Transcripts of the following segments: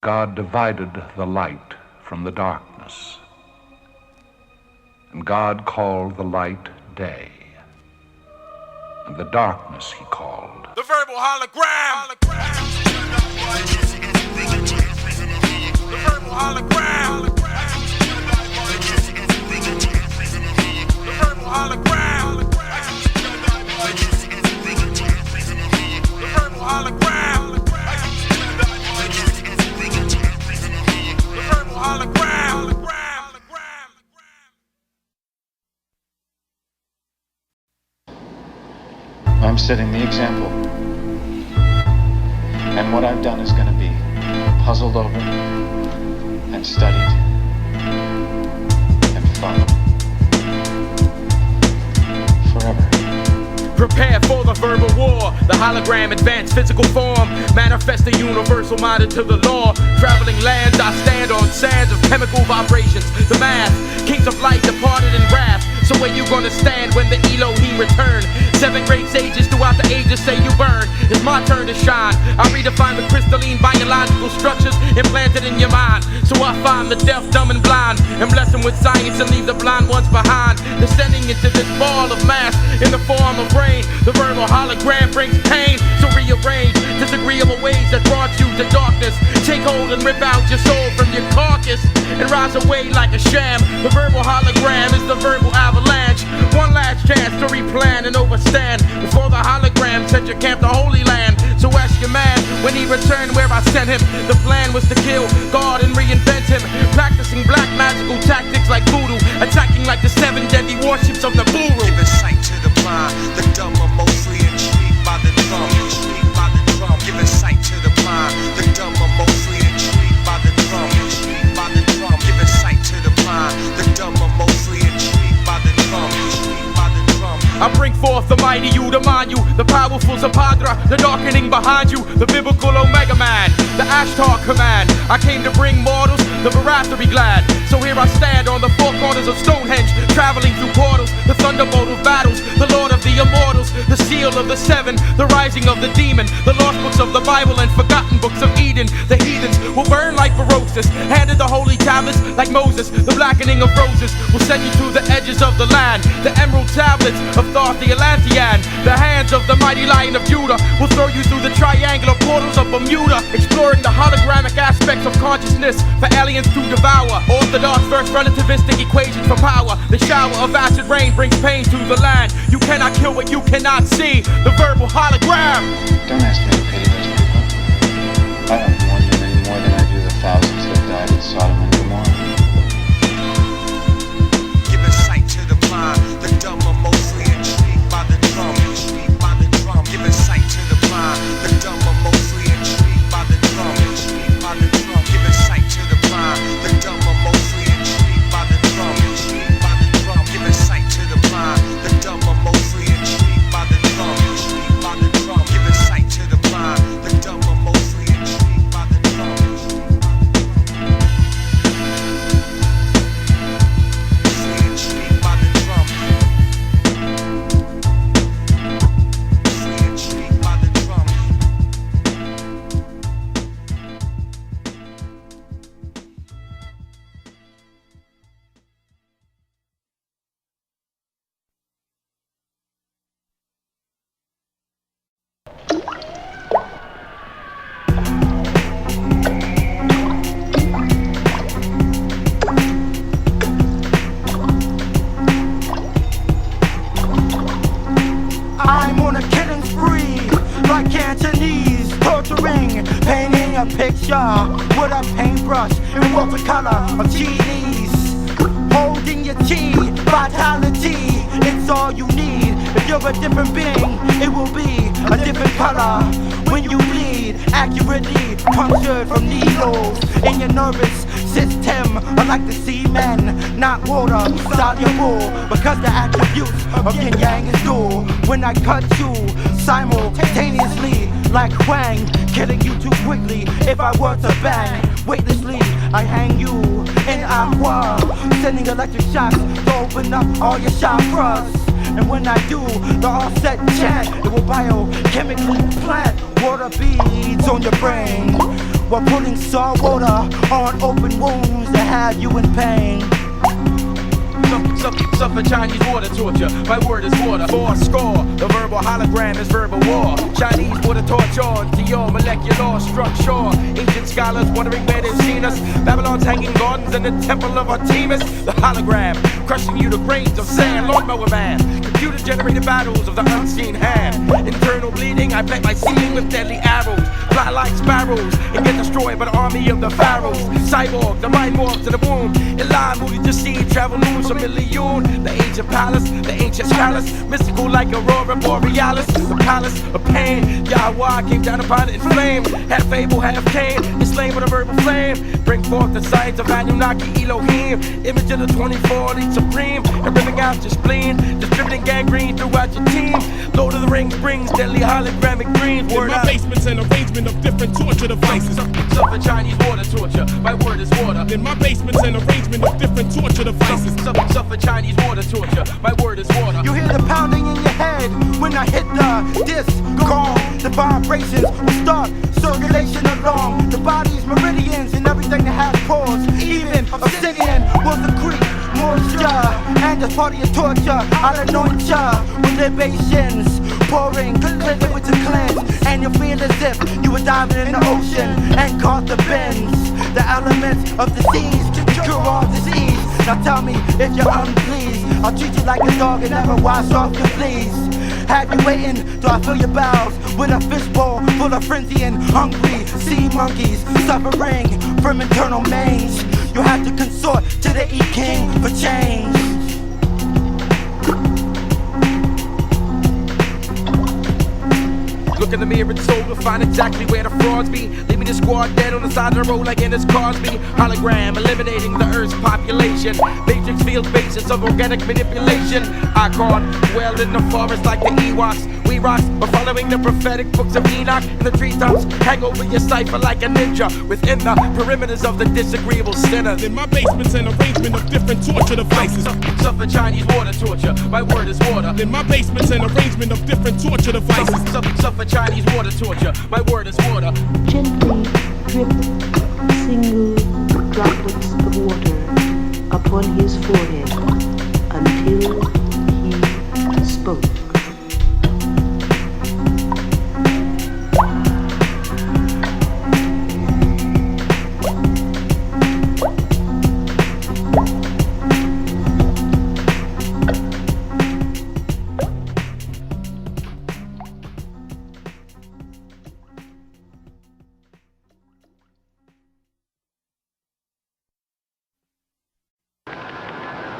God divided the light from the darkness, and God called the light day, and the darkness he called the verbal hologram. The verbal hologram. The verbal hologram. The verbal hologram. The verbal hologram. I'm setting the example. And what I've done is going to be puzzled over and studied and followed forever. Prepare for the verbal war. The hologram advanced physical form. Manifest the universal minded to the law. Traveling lands, I stand on sands of chemical vibrations. The math, kings of light departed in wrath. So where you gonna stand when the Elohim return? 7 great sages throughout the ages say you burn. It's my turn to shine. I redefine the crystalline biological structures implanted in your mind. So I find the deaf, dumb, and blind and bless them with science and leave the blind ones behind. Descending into this ball of mass in the form of rain. The verbal hologram brings pain. So rearrange disagreeable ways that brought you to darkness. Take hold and rip out your soul from your carcass and rise away like a sham. The verbal hologram is the verbal avalanche. One last chance to replan and overstand before the hologram sent your camp to Holy Land. So ask your man when he returned where I sent him. The plan was to kill God and reinvent him. Practicing black magical tactics like voodoo. Attacking like the 7 deadly warships of the Buru. Giving sight to the blind. The dumb are mostly intrigued by the drum. Intrigued by the drum. Giving sight to the blind. The dumb are mostly intrigued by the drum. Intrigued by the drum. Giving sight to the blind. The dumb are mostly intrigued by the drum. Intrigued by the drum. I bring forth the mighty you to mind you, the powerful Zapadra, the darkening behind you, the biblical Omega Man, the Ashtar command. I came to bring mortals the wrath to be glad. So here I stand on the 4 corners of Stonehenge, traveling through portals, the thunderbolt of battles, the Lord of the immortals, the seal of the 7, the rising of the demon, the lost books of the Bible and forgotten books of Eden. The heathens will burn like ferocious, handed the holy tablets like Moses. The blackening of roses will send you to the edges of the land. The emerald tablets of Thoth the Atlantean, the hands of the mighty Lion of Judah will throw you through the triangular portals of Bermuda, exploring the hologramic aspects of consciousness for aliens to devour. Orthodox versus relativistic equations for power. The shower of acid rain brings pain to the land. You cannot kill what you cannot see. The verbal hologram. Don't ask me to pity those people. I don't mourn them any more than I do the thousands that died in Sodom and Gomorrah. Giving sight to the blind. The dumb are mostly intrigued by the drum. Intrigued by the drum. Giving sight to the blind. The dumb are mostly intrigued by the drum. Intrigued by the drum. Giving sight to the blind. The dumb are mostly intrigued by the drum. Intrigued by the drum. Giving sight to the blind. The dumb are mostly intrigued by the drum. Intrigued by the drum. Giving sight to the blind. The dumb are mostly intrigued by the drum. Mostly intrigued by the drum. Mostly intrigued by the drum. I'm on a killing spree, like Cantonese, torturing, painting a picture with a paintbrush and watercolor of GDs. Holding your tea, vitality, it's all you need. If you're a different being, it will be a different color. When you bleed, accurately punctured from needles in your nervous system, unlike the semen, not water soluble, because the attributes of yin yang is dual. When I cut you simultaneously, like Huang, killing you too quickly. If I were to bang weightlessly, I hang you in aqua, sending electric shocks to open up all your chakras. And when I do the offset chant, it will biochemically plant water beads on your brain. while putting salt water on open wounds that have you in pain. Suffer Chinese water torture. My word is water. For a score, the verbal hologram is verbal war. Chinese water torture to your molecular structure. Ancient scholars wondering where they've seen us. Babylon's hanging gardens in the temple of Artemis. The hologram crushing you to grains of sand. Lawnmower man. Computer generated battles of the unseen hand. Internal bleeding. I plant my ceiling with deadly arrows. Fly like sparrows and get destroyed by the army of the pharaohs. Cyborg, the mind morphs in the womb. Eli movie to see travel news a million. The ancient palace, the ancient palace, mystical like Aurora Borealis. The palace of pain, Yahweh came down upon it in flame. Half fable, half Cain, enslaved with a verbal flame. Bring forth the science of Anunnaki Elohim. Image of the 24, lead supreme. And ripping out your spleen, distributing gangrene throughout your team. Lord of the Rings brings deadly hologramic dreams. In my basement's an arrangement of different torture devices. Suffer Chinese water torture, my word is water. In my basement's an arrangement of different torture devices. Suffer Chinese water torture, my word is water. You hear the pounding in your head when I hit the disc gong. The vibrations will start circulation along the body's meridians and everything that has pores. Even obsidian will secrete moisture, and as part of your torture, I'll anoint ya with libations pouring, cleanse with your cleanse, and you'll feel as if you were diving in the ocean and caught the bends. The elements of the seas cure all disease. Now tell me if you're unpleased. I'll treat you like a dog and never wash off your fleas. Have you waiting till I fill your bowels with a fishbowl full of frenzy and hungry sea monkeys suffering from internal mange. You have to consort to the E-King for change. Look in the mirror and soul to find exactly where the frauds be. Leaving the squad dead on the side of the road like in this Cosby. Hologram eliminating the Earth's population. Matrix field basis of organic manipulation. Icon dwell in the forest like the Ewoks. We rocks, but following the prophetic books of Enoch. And the treetops hang over your cipher like a ninja within the perimeters of the disagreeable sinners. In my basement's an arrangement of different torture devices. Suffer Chinese water torture, my word is water. In my basement's an arrangement of different torture devices. Suffer Chinese water torture, my word is water. Gently drip single droplets of water upon his forehead until he spoke.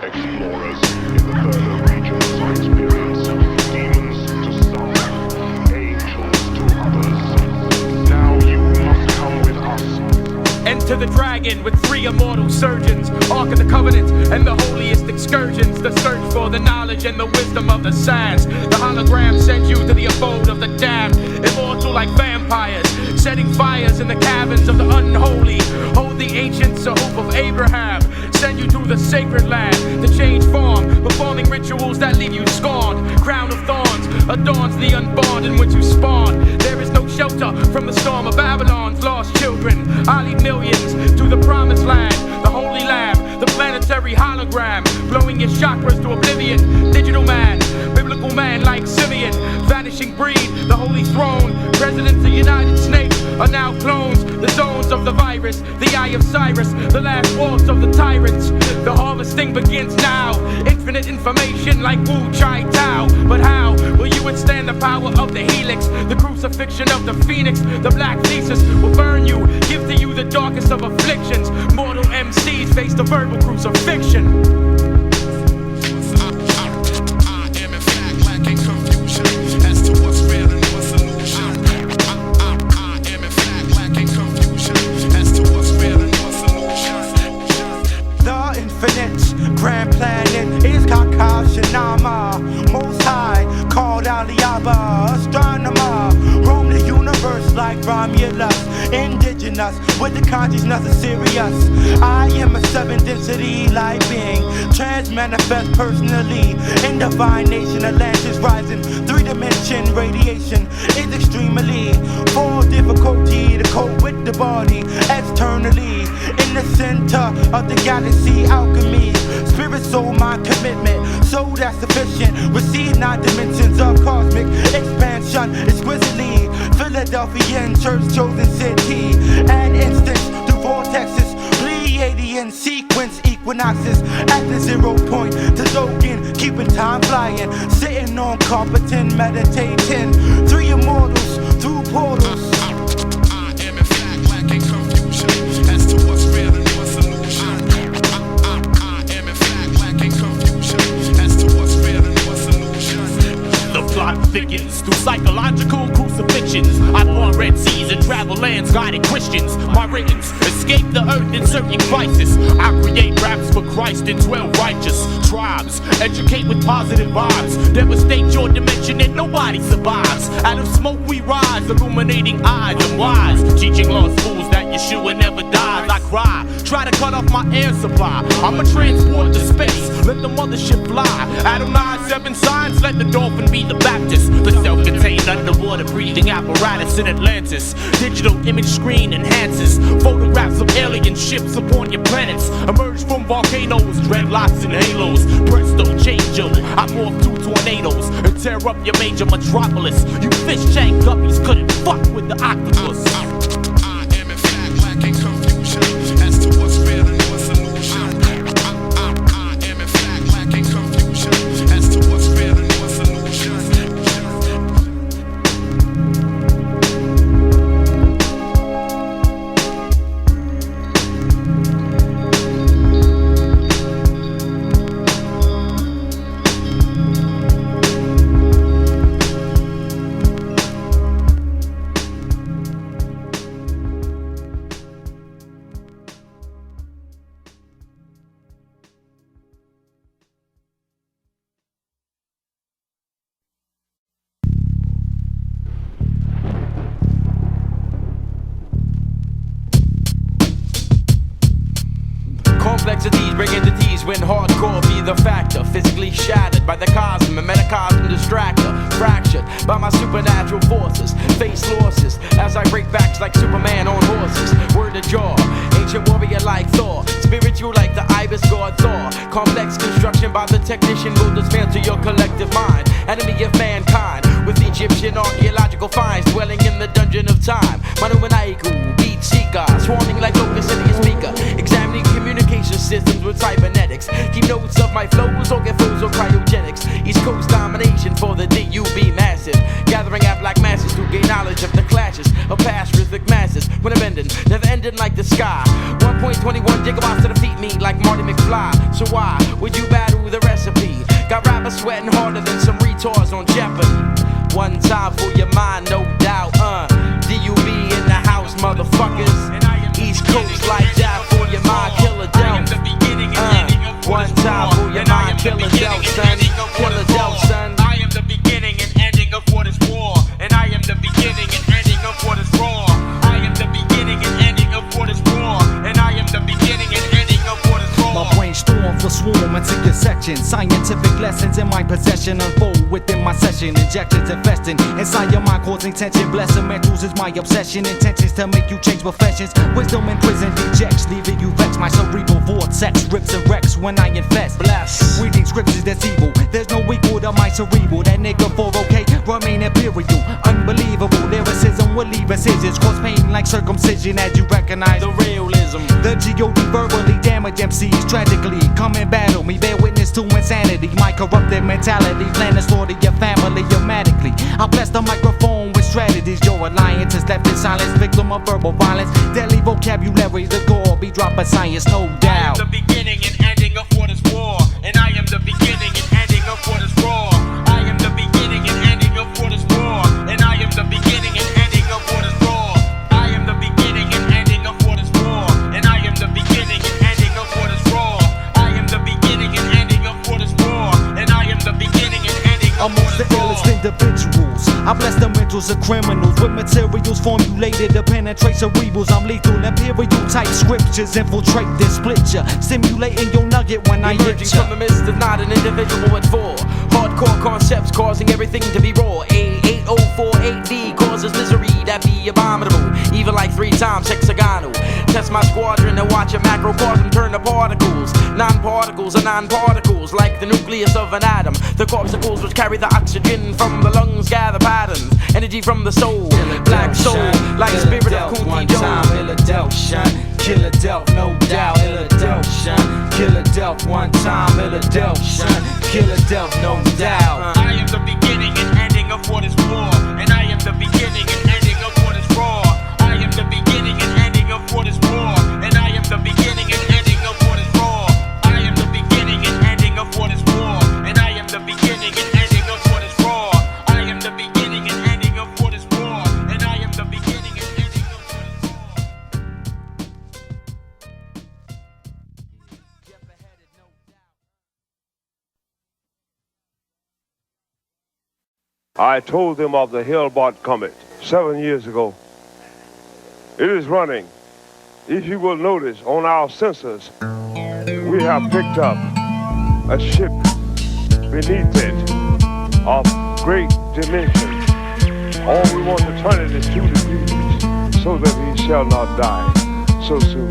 Explorers in the further regions experience demons to some, angels to others. Now you must come with us. Enter the dragon with 3 immortal surgeons. Ark of the Covenant and the holiest excursions. The search for the knowledge and the wisdom of the sands. The hologram sends you to the abode of the damned. Immortal like vampires, setting fires in the caverns of the unholy. Hold the ancients a hope of Abraham. Send you to the sacred land to change form, performing rituals that leave you scorned. Crown of thorns adorns the unborn in which you spawn. There is no shelter from the storm of Babylon's lost children. I lead millions to the promised land, the holy lamb, the planetary hologram, blowing your chakras to oblivion. Digital man, biblical man like Simeon, vanishing breed, the holy throne. Presidents of United Snakes are now clones. The zones of the virus, the eye of Cyrus, the last waltz of the tyrants. The harvesting begins now. Infinite information like Wu Chai Tao. But how will you withstand the power of the helix? The crucifixion of the phoenix. The black thesis will burn you, give to you the darkest of afflictions. Mortal MCs face the verbal crucifixion. Grand planet is Kakashinama. Most high, called Aliaba. Astronomer, roam the universe like Romulus. Indigenous within us, with the consciousness of Sirius. I am a 7th density light being, trans-manifest personally, in divine nation. Atlantis rising, 3-dimension radiation is extremely full difficulty to cope with the body externally. In the center of the galaxy, alchemy, spirit, soul, mind, commitment, so that's sufficient. Receive 9 dimensions of cosmic expansion, exquisitely. Philadelphian church, chosen city, an instance through vortexes, Pleiadian sequence, equinoxes at the 0 point to Logan, keeping time flying, sitting on competent, meditating. 3 immortals through portals. I am in fact lacking confusion as to what's real and what's illusion. I am in fact lacking confusion as to what's real and what's illusion. The plot thickens through psychological crucifixions. I part Red Seas and travel lands guiding Christians. My ratings escape the earth in certain crisis. I create raps for Christ in 12 righteous tribes. Educate with positive vibes. Devastate your dimension and nobody survives. Out of smoke we rise, illuminating eyes and wise. Teaching lost fools that Yeshua never dies. I cry, try to cut off my air supply. I'ma transport to space, let the mothership fly. Adonai 7 signs, let the dolphin be the Baptist. The self-contained underwater breathing apparatus in Atlantis. Digital image screen enhances photographs of alien ships upon your planets. Emerge from volcanoes, dreadlocks and halos. Presto, change-o, I morph through tornadoes and tear up your major metropolis. You fish tank guppies couldn't fuck with the octopus. I am in fact lacking confusion as to what's real and what's illusion. I am in fact lacking confusion as to what's real and what's illusion. Complexities bring entities when hardcore be the factor. Physically shattered by the cosm and metacosm distractor. Fractured by my supernatural forces. Face losses as I break backs like Superman on horses. Word to jaw, ancient warrior like Thor. Spiritual like the ibis god Thor. Complex construction by the technician will dismantle your collective mind. Enemy of mankind with Egyptian archaeological finds dwelling in the dungeon of time. Manumaniacal beat seeker, swarming like locusts in the speaker. Examining communication systems with cybernetics. Keep notes of my flows, organ flows or cryogenics. East Coast domination for the DUB massive. Gathering at black masses to gain knowledge of the clashes of past rhythmic masses. When I'm ending, never ending like the sky. 1.21 gigawatts to defeat me like Marty McFly. So why would you battle the recipe? Got rappers sweating harder than some retards on Jeopardy. One time for your mind, no doubt. DUB in the house, motherfuckers. East Coast like that for your mind, killer Delph. One time for your mind, killer Delph, son. Killer Delph, son. I am the beginning and ending of what is war, and I am the beginning and ending of what is raw. I am the beginning and ending of what is war, and I am the beginning and ending of what is raw. My brainstorm for swarm into your section. Scientific lessons in my possession unfold within my session. Injections investing inside your mind, causing tension. Blessing mentals is my obsession. Intentions to make you change professions. Wisdom in prison dejects, leaving you vexed. My cerebral vortex rips and wrecks when I infest. Bless. Reading scriptures that's evil. There's no equal to my cerebral. That nigga 4OK remain imperial. Unbelievable lyricism will leave incisions. Cause pain like circumcision as you recognize The realism. the G.O.D. verbally damage MCs tragically. Come and battle me, bear witness to insanity. My corrupted mentality, plan to slaughter your family automatically. I bless the microphone with strategies. Your alliance is left in silence, victim of verbal violence. Deadly vocabulary, the gore be drop of science, no doubt. I am the beginning and ending of what is war, and I am the beginning and ending of what is raw. I am the beginning and ending of what is war, and I am the beginning and ending of what is raw. I am the beginning and ending of what is war, and I am the beginning and ending of what is raw. I am the beginning and ending of what is war, and I am the beginning and ending of what Amongst is the raw. illest individuals, I bless the mental angels are criminals with materials formulated to penetrate cerebrals. I'm lethal, imperial type scriptures infiltrate then split ya, stimulating your nugget when I hit Emerging ya. from the mist of not an individual at four. Hardcore concepts causing everything to be raw. A8048D causes misery that be abominable, even like 3 times hexagonal. Test my squadron and watch a macrocosm turn to particles. Non-particles are non-particles, like the nucleus of an atom. The corpuscles which carry the oxygen from the lungs gather patterns. Energy from the soul, black soul, like spirit of Kunti Joe. Philadelphia, killer Delph, no doubt. Philadelphia, killer Delph, one time. Philadelphia, killer Delph, no doubt. I am the beginning and ending of what is war, and I am the beginning and ending of what is raw. I am the beginning and ending of what is war, and I am the beginning and ending of what is raw. I am the beginning and ending of what is war, and I am the beginning and ending of what is raw. I am the beginning and ending of what is war, and I am the beginning and ending of what is raw. I told them of the Hale-Bopp comet 7 years ago. It is running. If you will notice on our sensors, we have picked up a ship beneath it of great dimensions. All we want to turn it is 2 degrees so that he shall not die so soon.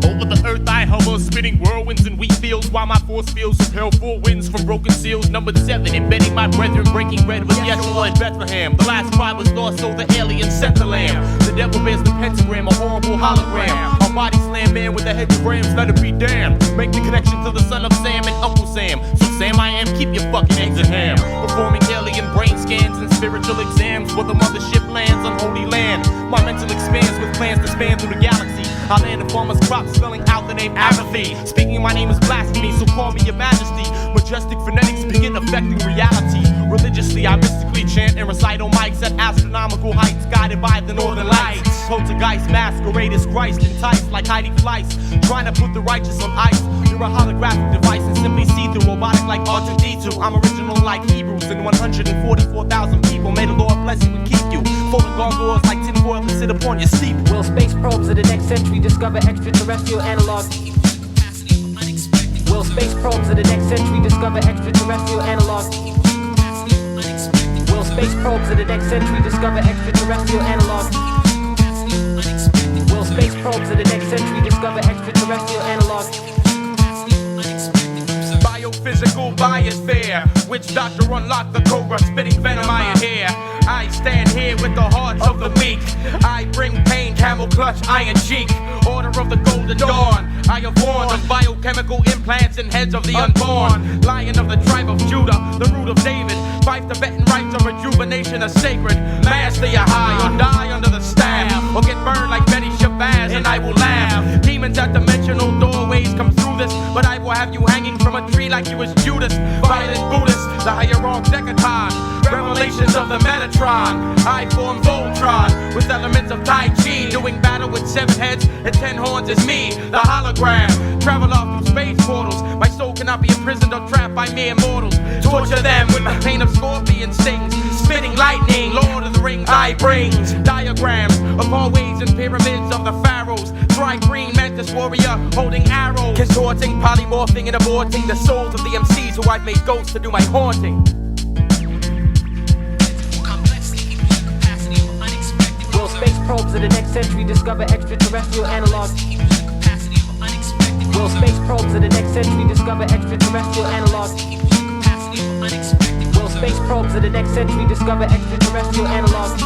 Over the earth I hover, spinning whirlwinds and wheat fields, while my force fields repel 4 winds from broken seals. Numbered 7, embedding my brethren, breaking bread with Yeshua in Bethlehem. The last tribe was lost, so the alien sent the lamb. The devil bears the pentagram, a horrible hologram. Our body slam man with a head of grams, let it be damned. Make the connection to the son of Sam and Uncle Sam. So Sam I am, keep your fucking eggs at ham. Performing alien brain scans and spiritual exams where the mothership lands on holy land. My mental expands with plans to span through the galaxy. I land in farmers' crops, spelling out the name apathy. Speaking my name is blasphemy, so call me your majesty. Majestic phonetics begin affecting reality. Religiously, I mystically chant and recite on mics at astronomical heights, guided by the northern lights. Poltergeist masquerade as Christ, enticed like hiding flights, trying to put the righteous on ice. You're a holographic device and simply see-through, robotic like R2-D2. I'm original like Hebrews, and 144,000 people. May the Lord bless you and keep you. Folding gargoyles like tinfoil and sit upon your steep. Will space probes of the next century discover extraterrestrial analogs? Will space probes of the next century discover extraterrestrial analogs? Will space probes of the next century discover extraterrestrial analogs? Will space probes of the next century discover extraterrestrial analogs? Biophysical biosphere, witch doctor unlock the cobra, spitting venom I adhere. I stand here with the hearts of the weak. I bring pain, camel clutch, iron cheek. Order of the golden dawn. I have warned of biochemical implants in heads of the unborn. Lion of the tribe of Judah, the root of David. Fight Tibetan rites of rejuvenation are sacred. Master your high or die under the staff, or get burned like Betty Shabazz and I will laugh. Demons at dimensional doorways come through this, but I will have you hanging from a tree like you was Judas. Violent Buddhist, the hierarch Decaton. Revelations of the Metatron. I form Voltron with elements of Tai Chi, doing battle with 7 heads and 10 horns is me, the hologram. Travel off through space portals. My soul cannot be imprisoned or trapped by mere mortals. Torture them with the pain of scorpion stings. Spitting lightning, Lord of the Rings I bring. Diagrams of hallways and pyramids of the pharaohs. Dry green mantis warrior holding arrows. Contorting, polymorphing and aborting the souls of the MCs who I've made ghosts to do my haunting. Will space probes of the next century discover extraterrestrial analogs? Will space probes of the next century discover extraterrestrial analogs? Will space probes of the next century discover extraterrestrial analogs?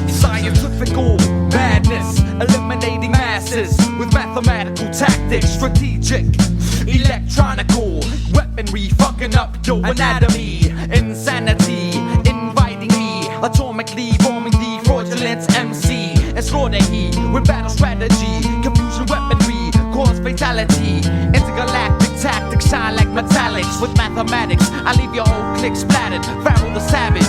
Scientifical madness, eliminating masses with mathematical tactics, strategic, electronical weaponry, fucking up your anatomy, insanity, inviting me, atomically forming the fraudulent MC, and slaughter he with battle strategy, confusion weaponry, cause fatality, intergalactic tactics shine like metallics with mathematics. I leave your whole clique splattered, Pharaoh the savage,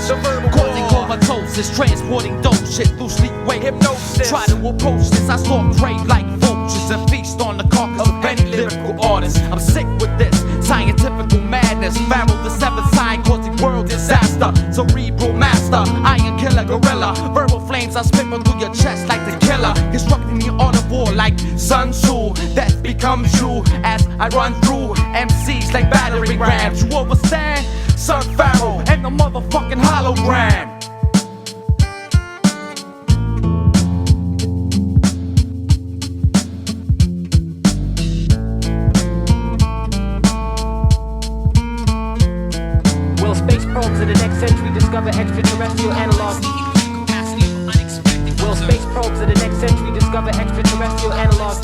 causing comatose, transporting dope shit through sleep wake hypnosis. Try to approach this, I stalk prey like vultures and feast on the carcass of any lyrical artist. I'm sick with this scientific madness. Pharaoh the 7th sign causing world disaster. Cerebral mass monster, iron killer, gorilla. Verbal flames I spit through your chest like the killer. Constructing the art of war like Sun Tzu. Death becomes you as I run through MCs like battering rams. You overstand? Son Pharaoh and the motherfucking hologram. Will space probes of the next century discover extraterrestrial analogs? Will space probes of the next century discover extraterrestrial analogs?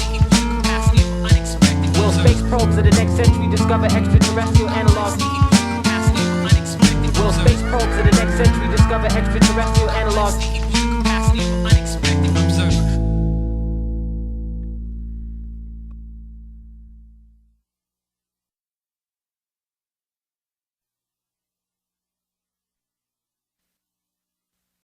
Will space probes of the next century discover extraterrestrial analogs? Will space probes of the next century discover extraterrestrial analogs?